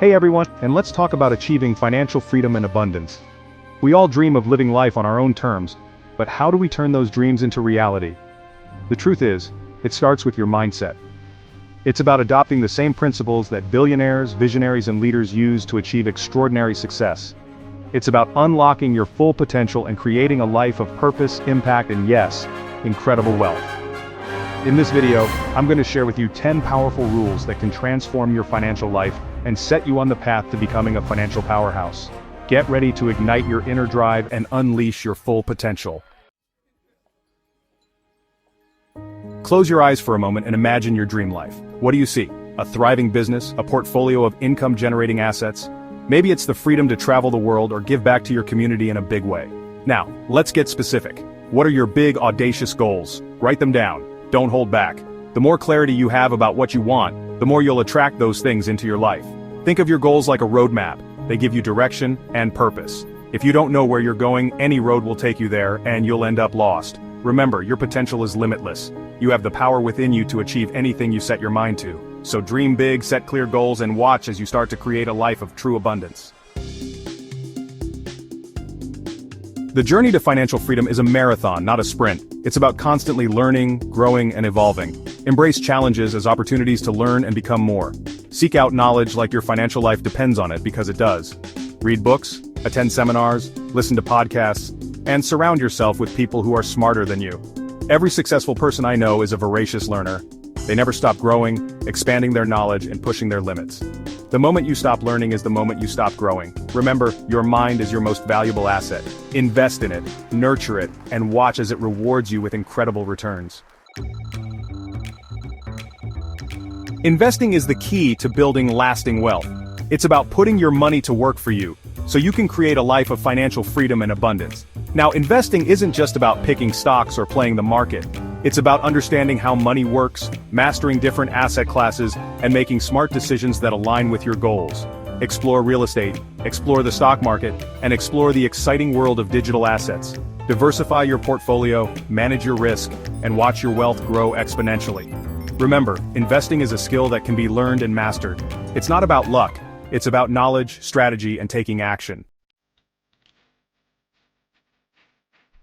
Hey everyone, and let's talk about achieving financial freedom and abundance. We all dream of living life on our own terms, but how do we turn those dreams into reality? The truth is, it starts with your mindset. It's about adopting the same principles that billionaires, visionaries, and leaders use to achieve extraordinary success. It's about unlocking your full potential and creating a life of purpose, impact, and yes, incredible wealth. In this video, I'm going to share with you 10 powerful rules that can transform your financial life and set you on the path to becoming a financial powerhouse. Get ready to ignite your inner drive and unleash your full potential. Close your eyes for a moment and imagine your dream life. What do you see? A thriving business, a portfolio of income-generating assets? Maybe it's the freedom to travel the world or give back to your community in a big way. Now, let's get specific. What are your big, audacious goals? Write them down. Don't hold back. The more clarity you have about what you want, the more you'll attract those things into your life. Think of your goals like a roadmap. They give you direction and purpose. If you don't know where you're going, any road will take you there, and you'll end up lost. Remember, your potential is limitless. You have the power within you to achieve anything you set your mind to. So dream big, set clear goals, and watch as you start to create a life of true abundance. The journey to financial freedom is a marathon, not a sprint. It's about constantly learning, growing, and evolving. Embrace challenges as opportunities to learn and become more. Seek out knowledge like your financial life depends on it, because it does. Read books, attend seminars, listen to podcasts, and surround yourself with people who are smarter than you. Every successful person I know is a voracious learner. They never stop growing, expanding their knowledge, and pushing their limits. The moment you stop learning is the moment you stop growing. Remember, your mind is your most valuable asset. Invest in it, nurture it, and watch as it rewards you with incredible returns. Investing is the key to building lasting wealth. It's about putting your money to work for you, so you can create a life of financial freedom and abundance. Now, investing isn't just about picking stocks or playing the market. It's about understanding how money works, mastering different asset classes, and making smart decisions that align with your goals. Explore real estate, explore the stock market, and explore the exciting world of digital assets. Diversify your portfolio, manage your risk, and watch your wealth grow exponentially. Remember, investing is a skill that can be learned and mastered. It's not about luck, it's about knowledge, strategy, and taking action.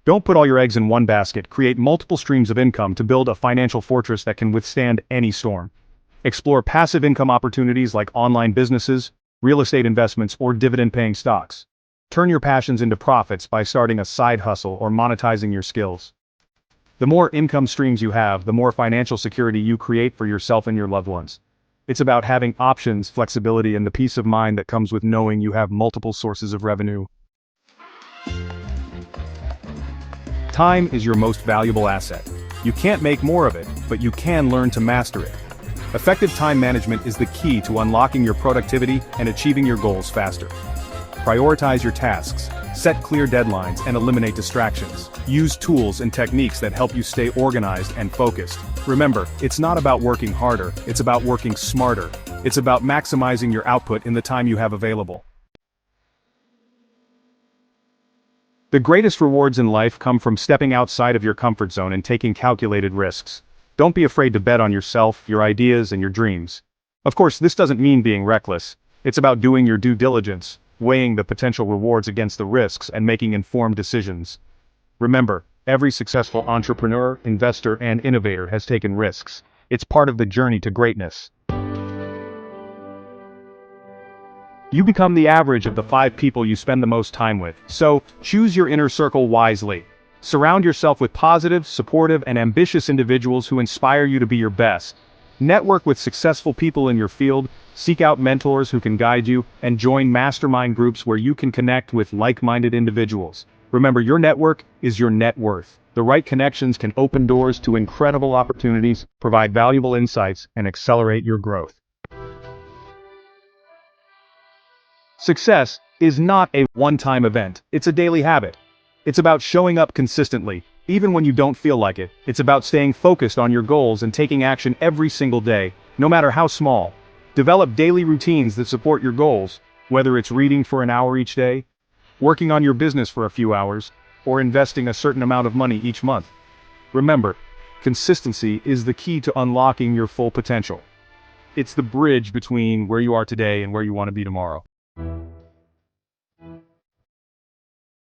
Don't put all your eggs in one basket. Create multiple streams of income to build a financial fortress that can withstand any storm. Explore passive income opportunities like online businesses, real estate investments, or dividend-paying stocks. Turn your passions into profits by starting a side hustle or monetizing your skills. The more income streams you have, the more financial security you create for yourself and your loved ones. It's about having options, flexibility, and the peace of mind that comes with knowing you have multiple sources of revenue. Time is your most valuable asset. You can't make more of it, but you can learn to master it. Effective time management is the key to unlocking your productivity and achieving your goals faster. Prioritize your tasks, set clear deadlines, and eliminate distractions. Use tools and techniques that help you stay organized and focused. Remember, it's not about working harder, it's about working smarter. It's about maximizing your output in the time you have available. The greatest rewards in life come from stepping outside of your comfort zone and taking calculated risks. Don't be afraid to bet on yourself, your ideas, and your dreams. Of course, this doesn't mean being reckless. It's about doing your due diligence, weighing the potential rewards against the risks, and making informed decisions. Remember, every successful entrepreneur, investor, and innovator has taken risks. It's part of the journey to greatness. You become the average of the 5 people you spend the most time with, so choose your inner circle wisely. Surround yourself with positive, supportive, and ambitious individuals who inspire you to be your best. Network with successful people in your field, seek out mentors who can guide you, and join mastermind groups where you can connect with like-minded individuals. Remember, your network is your net worth. The right connections can open doors to incredible opportunities, provide valuable insights, and accelerate your growth. Success is not a one-time event, it's a daily habit. It's about showing up consistently, even when you don't feel like it. It's about staying focused on your goals and taking action every single day, no matter how small. Develop daily routines that support your goals, whether it's reading for an hour each day, working on your business for a few hours, or investing a certain amount of money each month. Remember, consistency is the key to unlocking your full potential. It's the bridge between where you are today and where you want to be tomorrow.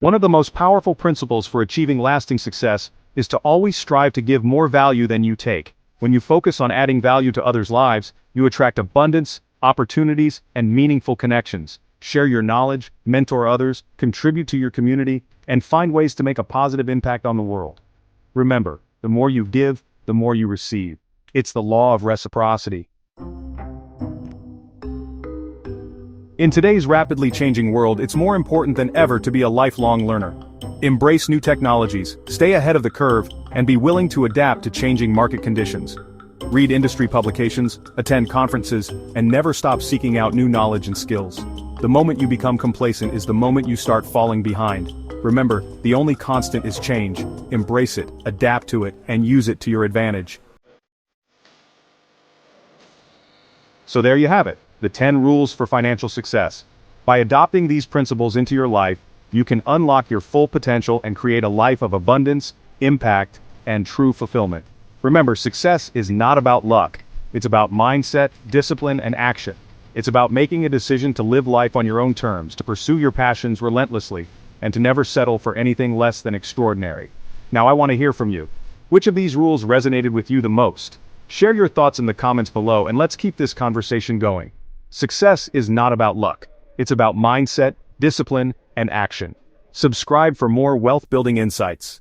One of the most powerful principles for achieving lasting success is to always strive to give more value than you take. When you focus on adding value to others' lives, you attract abundance, opportunities, and meaningful connections. Share your knowledge, mentor others, contribute to your community, and find ways to make a positive impact on the world. Remember, the more you give, the more you receive. It's the law of reciprocity. In today's rapidly changing world, it's more important than ever to be a lifelong learner. Embrace new technologies, stay ahead of the curve, and be willing to adapt to changing market conditions. Read industry publications, attend conferences, and never stop seeking out new knowledge and skills. The moment you become complacent is the moment you start falling behind. Remember, the only constant is change. Embrace it, adapt to it, and use it to your advantage. So there you have it, the 10 rules for financial success. By adopting these principles into your life, you can unlock your full potential and create a life of abundance, impact, and true fulfillment. Remember, success is not about luck. It's about mindset, discipline, and action. It's about making a decision to live life on your own terms, to pursue your passions relentlessly, and to never settle for anything less than extraordinary. Now I want to hear from you. Which of these rules resonated with you the most? Share your thoughts in the comments below and let's keep this conversation going. Success is not about luck. It's about mindset, discipline, and action. Subscribe for more wealth-building insights.